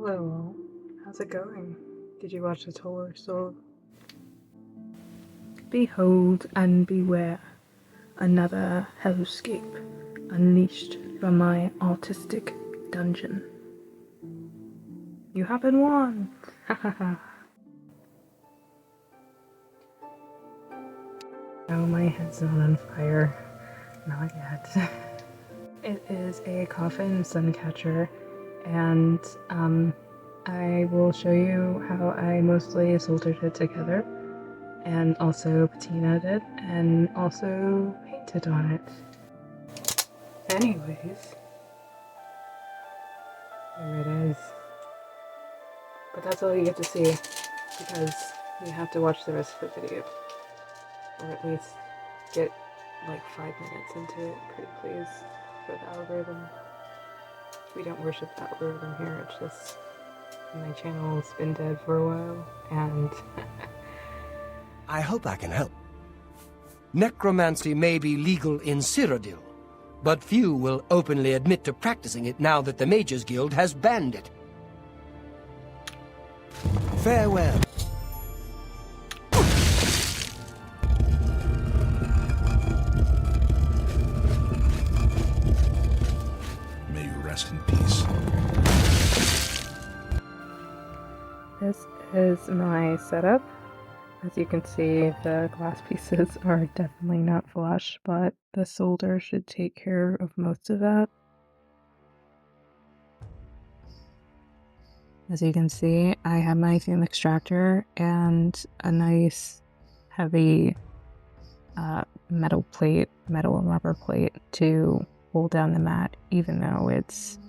Hello, how's it going? Did you watch the Toller Soul? Behold and beware, another hellscape unleashed from my artistic dungeon. You haven't won! Hahaha. Oh, my head's not on fire. Not yet. It is a coffin suncatcher, and I will show you how I mostly soldered it together, and also patinaed it, and also painted on it. Anyways, there it is. But that's all you get to see, because you have to watch the rest of the video. Or at least get like 5 minutes into it, pretty please, for the algorithm. We don't worship the algorithm here, it's just my channel's been dead for a while, and I hope I can help. Necromancy may be legal in Cyrodiil, but few will openly admit to practicing it now that the Mages Guild has banned it. Farewell. May you rest in peace. this is my setup. As you can see, the glass pieces are definitely not flush, but the solder should take care of most of that. As you can see, I have my fume extractor and a nice heavy metal and rubber plate to hold down the mat, even though it's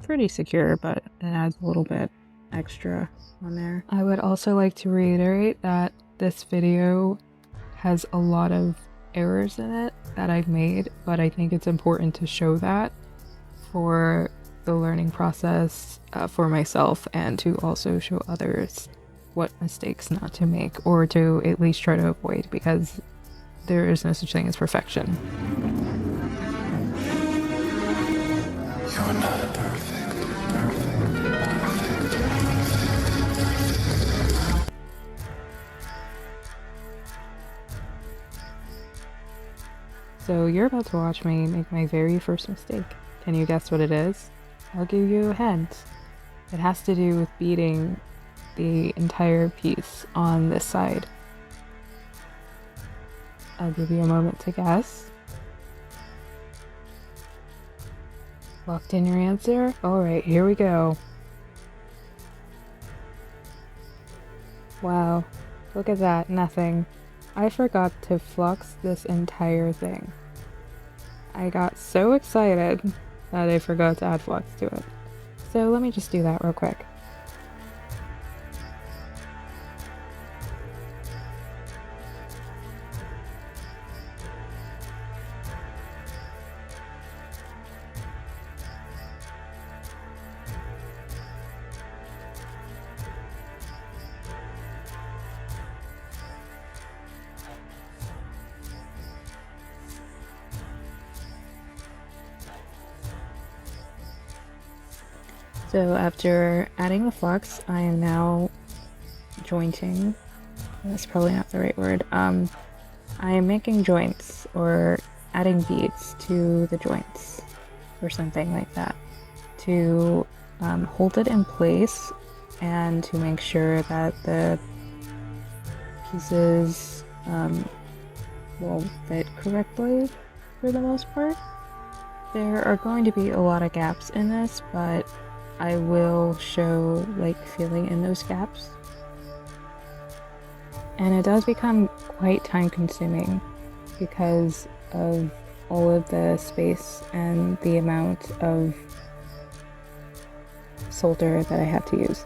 pretty secure, but it adds a little bit extra on there. I would also like to reiterate that this video has a lot of errors in it that I've made, but I think it's important to show that for the learning process for myself, and to also show others what mistakes not to make, or to at least try to avoid, because there is no such thing as perfection. You're not perfect. So you're about to watch me make my very first mistake. Can you guess what it is? I'll give you a hint. It has to do with beating the entire piece on this side. I'll give you a moment to guess. Locked in your answer? Alright, here we go. Wow, look at that, nothing. I forgot to flux this entire thing. I got so excited that I forgot to add flux to it. So let me just do that real quick. So after adding the flux, I am now jointing. That's probably not the right word. I am making joints, or adding beads to the joints, or something like that, to hold it in place and to make sure that the pieces will fit correctly for the most part. There are going to be a lot of gaps in this, but I will show like filling in those gaps. And it does become quite time consuming because of all of the space and the amount of solder that I have to use.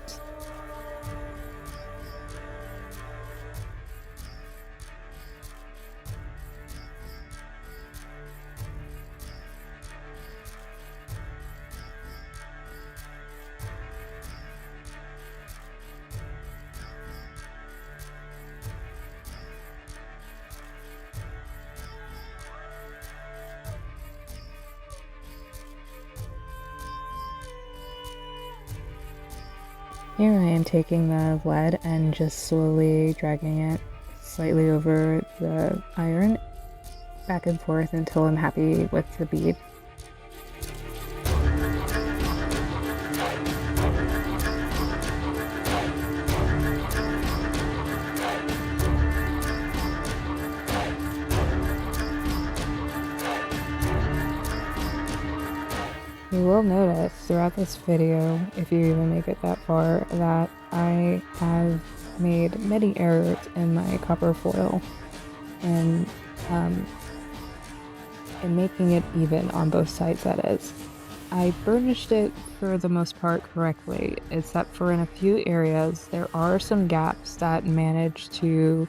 Here I am taking the lead and just slowly dragging it slightly over the iron, back and forth until I'm happy with the bead. You will notice throughout this video, if you even make it that far, that I have made many errors in my copper foil and in making it even on both sides, that is. I burnished it for the most part correctly, except for in a few areas there are some gaps that manage to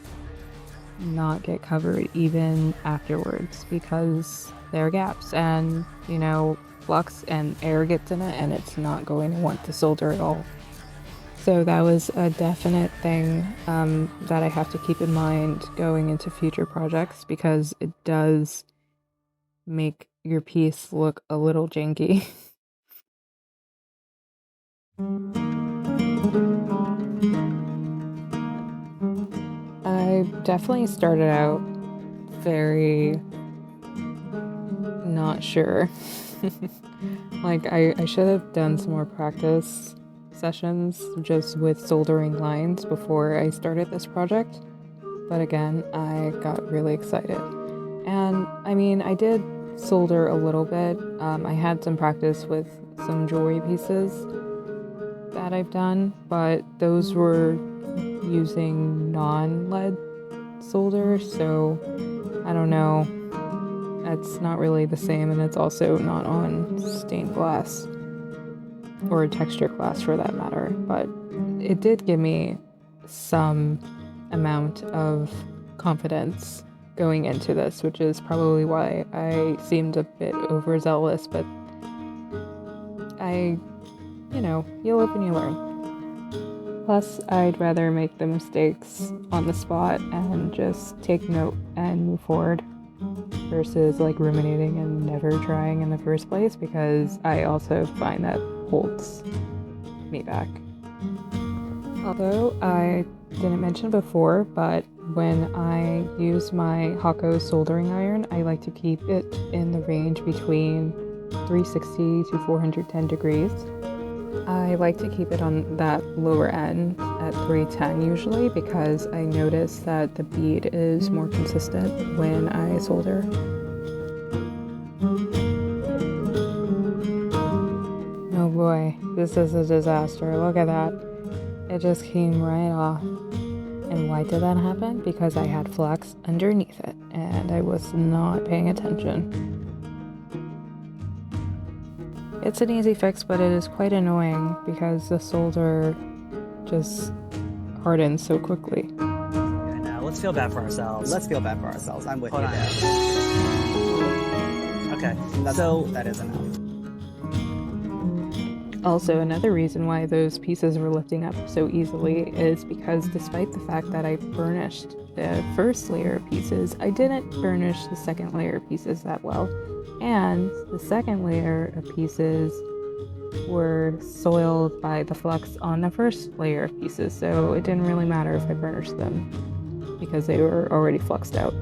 not get covered even afterwards because they're gaps and, you know, flux and air gets in it and it's not going to want to solder at all. So that was a definite thing that I have to keep in mind going into future projects because it does make your piece look a little janky. I definitely started out very not sure. Like I should have done some more practice sessions just with soldering lines before I started this project. But again, I got really excited. And I mean, I did solder a little bit. I had some practice with some jewelry pieces that I've done, but those were using non-lead solder, so I don't know. It's not really the same, and it's also not on stained glass or textured glass for that matter, but it did give me some amount of confidence going into this, which is probably why I seemed a bit overzealous, but you live and you learn. Plus, I'd rather make the mistakes on the spot and just take note and move forward versus like ruminating and never trying in the first place, because I also find that holds me back. Although I didn't mention before, but when I use my Hako soldering iron, I like to keep it in the range between 360 to 410 degrees. I like to keep it on that lower end at 310 usually because I notice that the bead is more consistent when I solder. Oh boy, this is a disaster. Look at that. It just came right off. And why did that happen? Because I had flux underneath it and I was not paying attention. It's an easy fix, but it is quite annoying because the solder just hardens so quickly. Now, let's feel bad for ourselves. Let's feel bad for ourselves. I'm with Hold you on. there. Okay, That is enough. Also, another reason why those pieces were lifting up so easily is because despite the fact that I burnished the first layer of pieces, I didn't burnish the second layer of pieces that well. And the second layer of pieces were soiled by the flux on the first layer of pieces, so it didn't really matter if I burnished them because they were already fluxed out.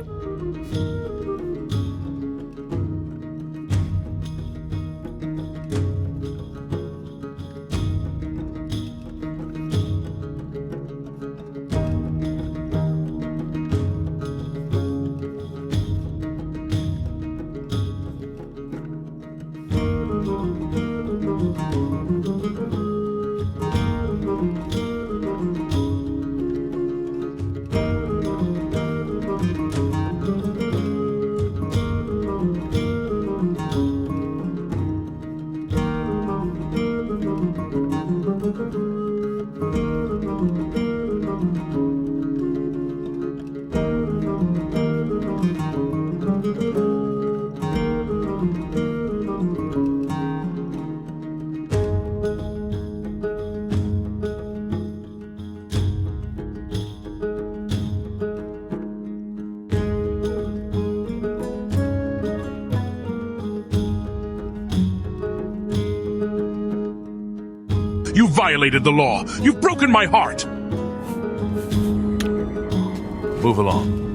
You violated the law. You've broken my heart. Move along.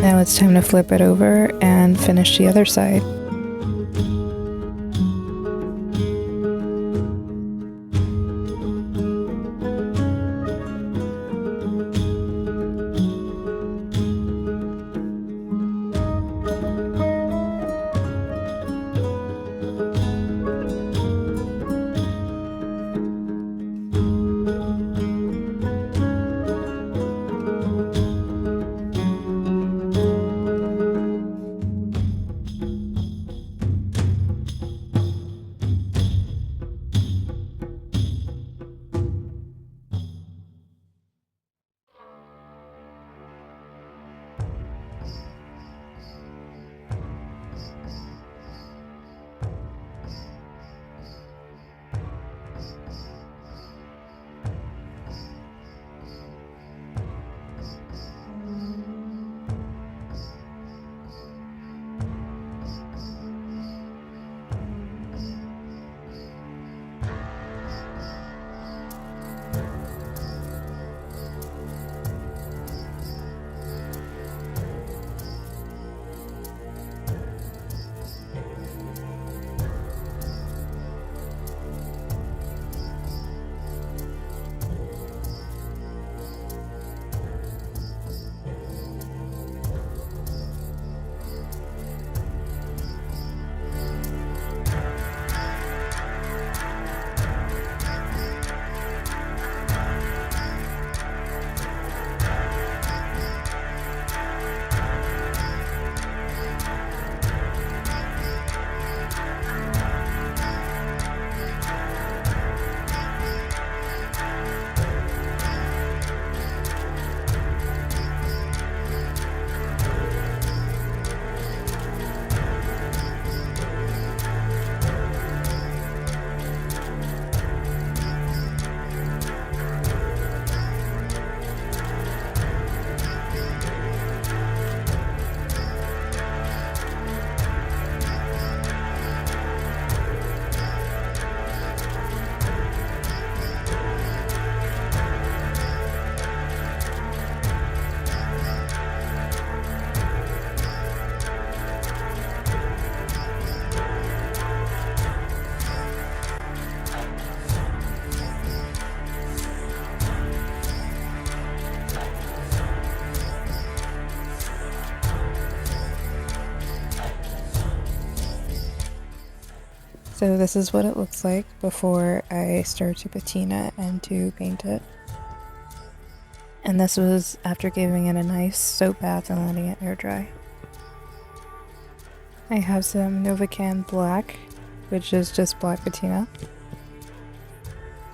Now it's time to flip it over and finish the other side. So this is what it looks like before I start to patina and to paint it. And this was after giving it a nice soap bath and letting it air dry. I have some Novice black, which is just black patina.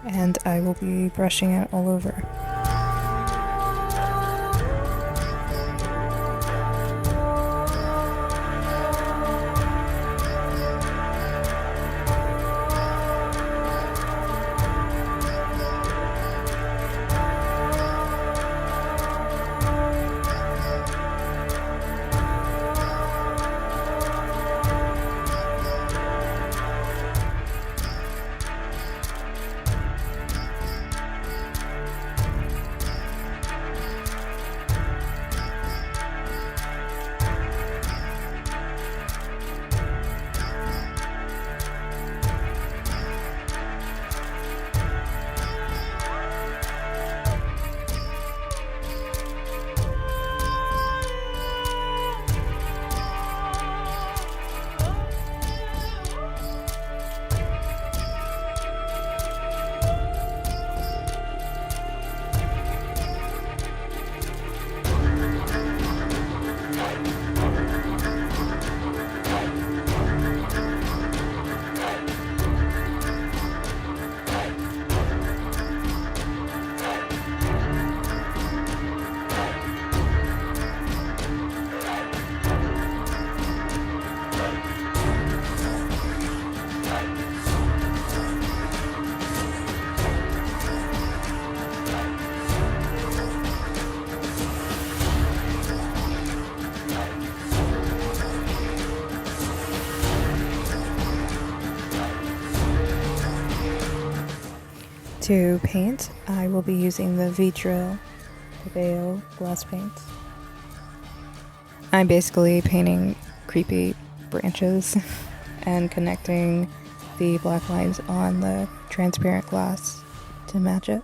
And I will be brushing it all over. To paint, I will be using the Vitro Paveo glass paint. I'm basically painting creepy branches and connecting the black lines on the transparent glass to match it.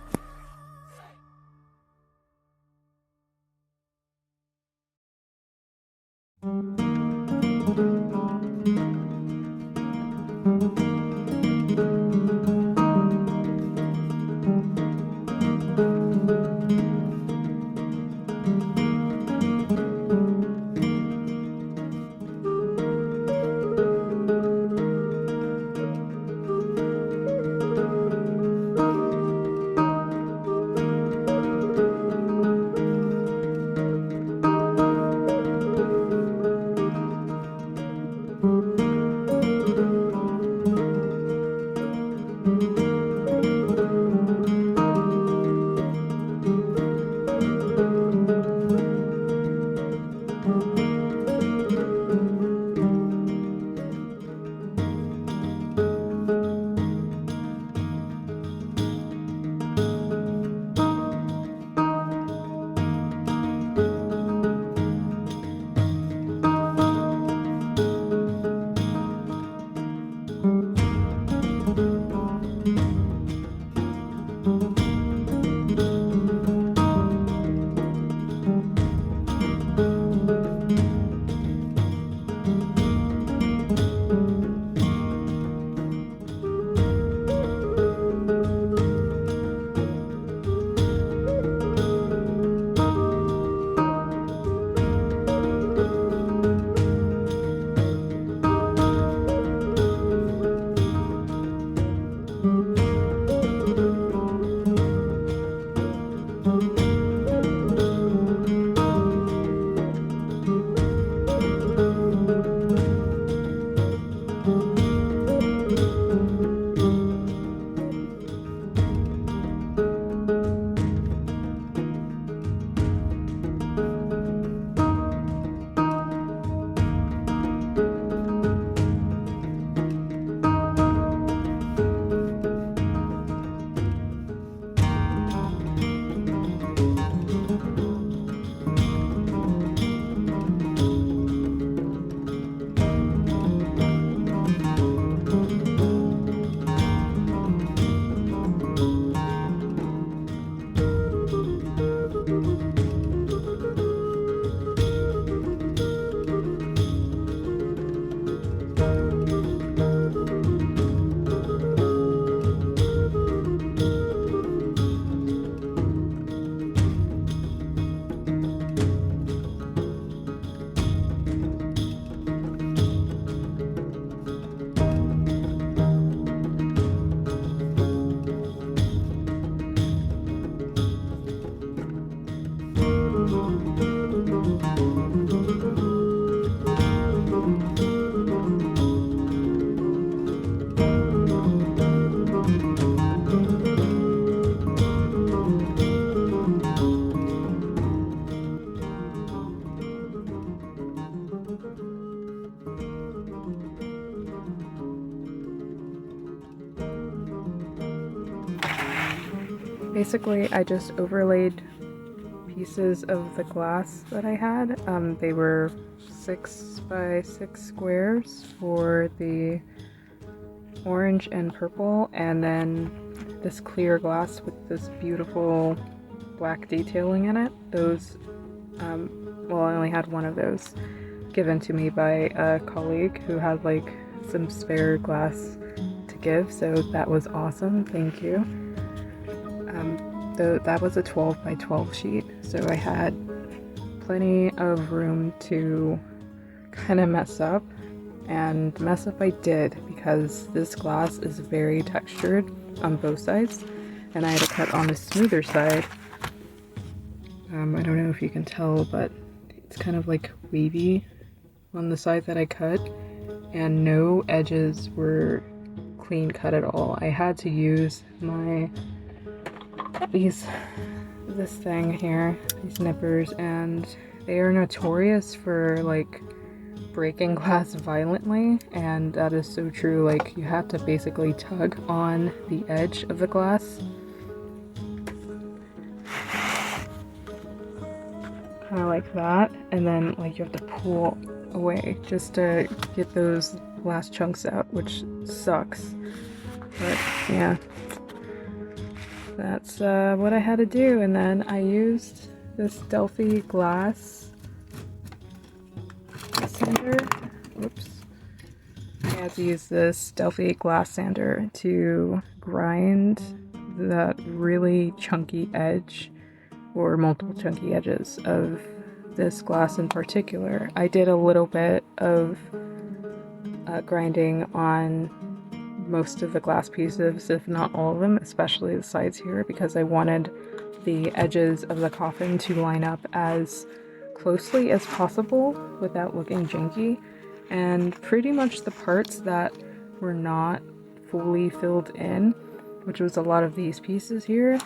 Basically, I just overlaid pieces of the glass that I had. They were 6 by 6 squares for the orange and purple, and then this clear glass with this beautiful black detailing in it. Those, well, I only had one of those given to me by a colleague who had like some spare glass to give, so that was awesome. Thank you. That was a 12 by 12 sheet, so I had plenty of room to kind of mess up, and mess up I did because this glass is very textured on both sides, and I had to cut on the smoother side. I don't know if you can tell, but it's kind of like wavy on the side that I cut, and no edges were clean cut at all. I had to use this thing here, these nippers, and they are notorious for like breaking glass violently, and that is so true. Like, you have to basically tug on the edge of the glass of like that, and then like you have to pull away just to get those last chunks out, which sucks. But yeah, that's what I had to do. And then I used this Delphi glass sander. Whoops. I had to use this Delphi glass sander to grind that really chunky edge, or multiple chunky edges of this glass in particular. I did a little bit of grinding on most of the glass pieces, if not all of them, especially the sides here, because I wanted the edges of the coffin to line up as closely as possible without looking janky. And pretty much the parts that were not fully filled in, which was a lot of these pieces here,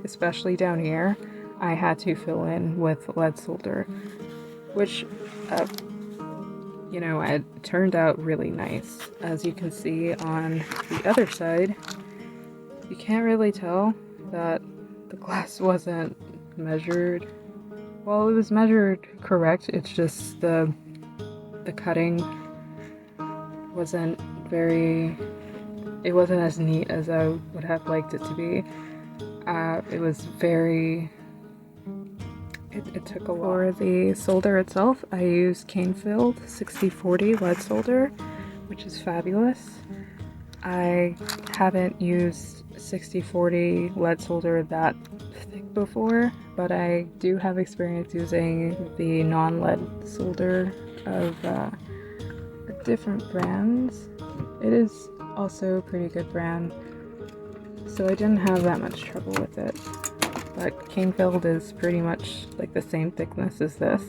especially down here, I had to fill in with lead solder, which you know, it turned out really nice. As you can see on the other side, you can't really tell that the glass wasn't measured. Well, it was measured correct, it's just the cutting wasn't it wasn't as neat as I would have liked it to be. It was very... It took a while. For the solder itself, I used cane-filled 6040 lead solder, which is fabulous. I haven't used 6040 lead solder that thick before, but I do have experience using the non-lead solder of different brands. It is also a pretty good brand, so I didn't have that much trouble with it. But cane-filled is pretty much like the same thickness as this.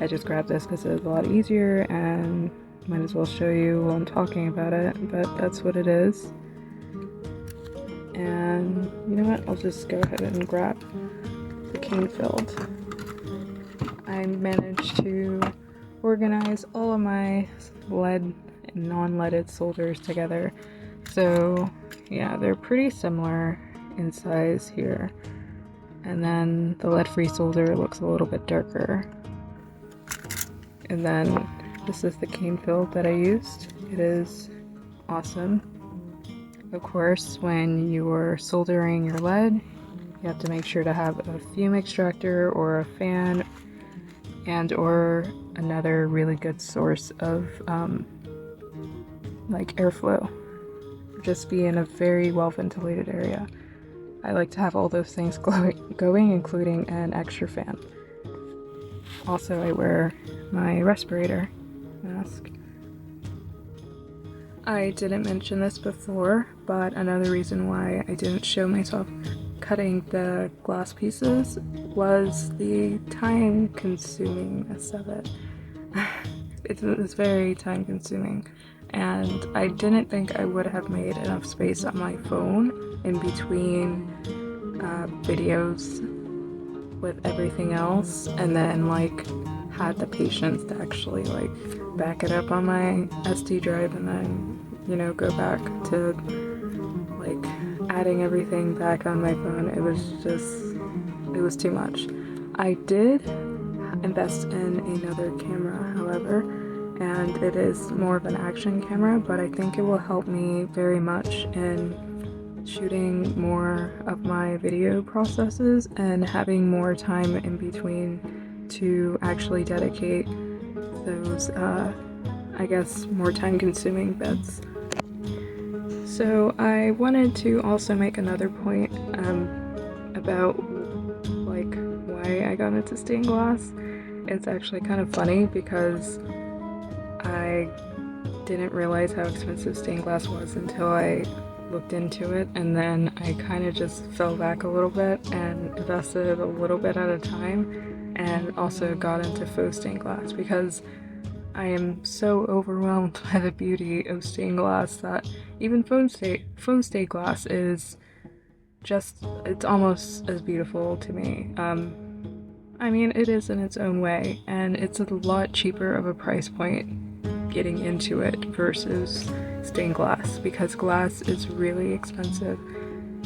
I just grabbed this because it was a lot easier, and might as well show you while I'm talking about it, but that's what it is. And you know what, I'll just go ahead and grab the cane-filled. I managed to organize all of my lead and non-leaded solders together. So yeah, they're pretty similar in size here. And then the lead-free solder looks a little bit darker. And then this is the cane-filled that I used. It is awesome. Of course, when you're soldering your lead, you have to make sure to have a fume extractor or a fan, and or another really good source of like airflow. Just be in a very well ventilated area. I like to have all those things going, including an extra fan. Also, I wear my respirator mask. I didn't mention this before, but another reason why I didn't show myself cutting the glass pieces was the time consumingness of it. It was very time consuming, and I didn't think I would have made enough space on my phone in between videos with everything else, and then like had the patience to actually like back it up on my SD drive and then, you know, go back to like adding everything back on my phone. It was too much. I did invest in another camera, however, and it is more of an action camera, but I think it will help me very much in shooting more of my video processes and having more time in between to actually dedicate those, I guess, more time-consuming bits. So I wanted to also make another point about like why I got into stained glass. It's actually kind of funny because I didn't realize how expensive stained glass was until I looked into it, and then I kind of just fell back a little bit and invested a little bit at a time, and also got into faux stained glass because I am so overwhelmed by the beauty of stained glass that even faux stained glass is just, it's almost as beautiful to me. I mean, it is in its own way, and it's a lot cheaper of a price point getting into it versus stained glass, because glass is really expensive.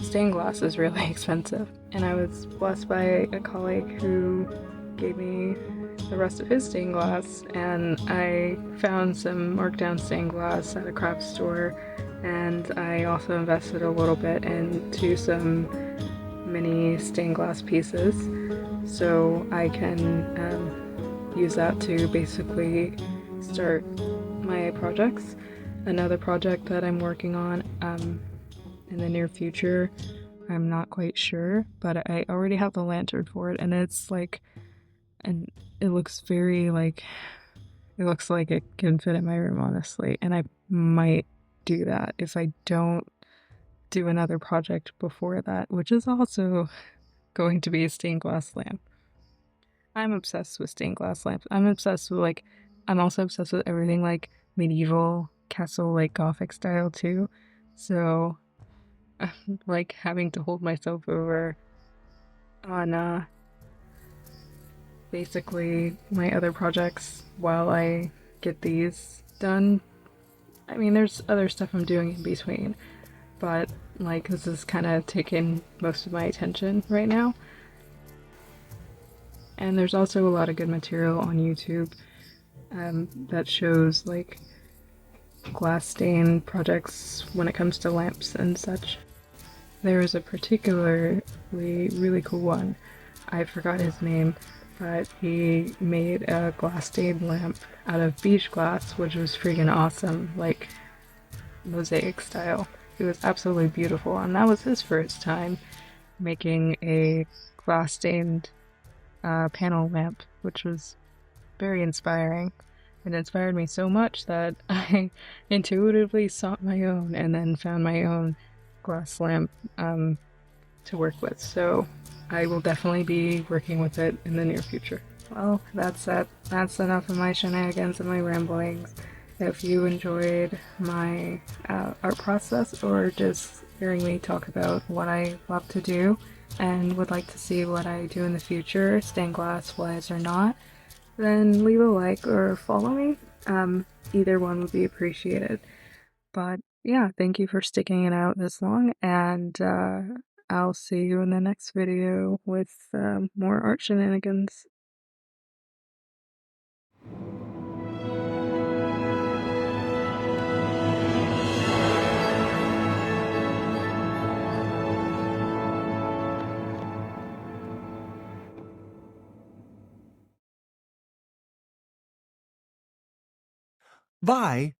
Stained glass is really expensive. And I was blessed by a colleague who gave me the rest of his stained glass, and I found some markdown stained glass at a craft store, and I also invested a little bit into some mini stained glass pieces so I can use that to basically start my projects. Another project that I'm working on in the near future, I'm not quite sure, but I already have the lantern for it, and it's like, and it looks very like, it looks like it can fit in my room, honestly, and I might do that if I don't do another project before that, which is also going to be a stained glass lamp. I'm obsessed with stained glass lamps. I'm obsessed with I'm also obsessed with everything like medieval castle, like Gothic style too. So like having to hold myself over on basically my other projects while I get these done. I mean, there's other stuff I'm doing in between, but like this is kind of taking most of my attention right now. And there's also a lot of good material on YouTube that shows like glass stain projects when it comes to lamps and such. There is a particularly really cool one. I forgot his name, but he made a glass stained lamp out of beach glass, which was freaking awesome, like mosaic style. It was absolutely beautiful, and that was his first time making a glass stained panel lamp, which was very inspiring. It inspired me so much that I intuitively sought my own and then found my own glass lamp to work with. So I will definitely be working with it in the near future. Well, that's it. That's enough of my shenanigans and my ramblings. If you enjoyed my art process or just hearing me talk about what I love to do and would like to see what I do in the future, stained glass wise or not, then leave a like or follow me. Either one would be appreciated. But yeah, thank you for sticking it out this long, and I'll see you in the next video with more art shenanigans. Vi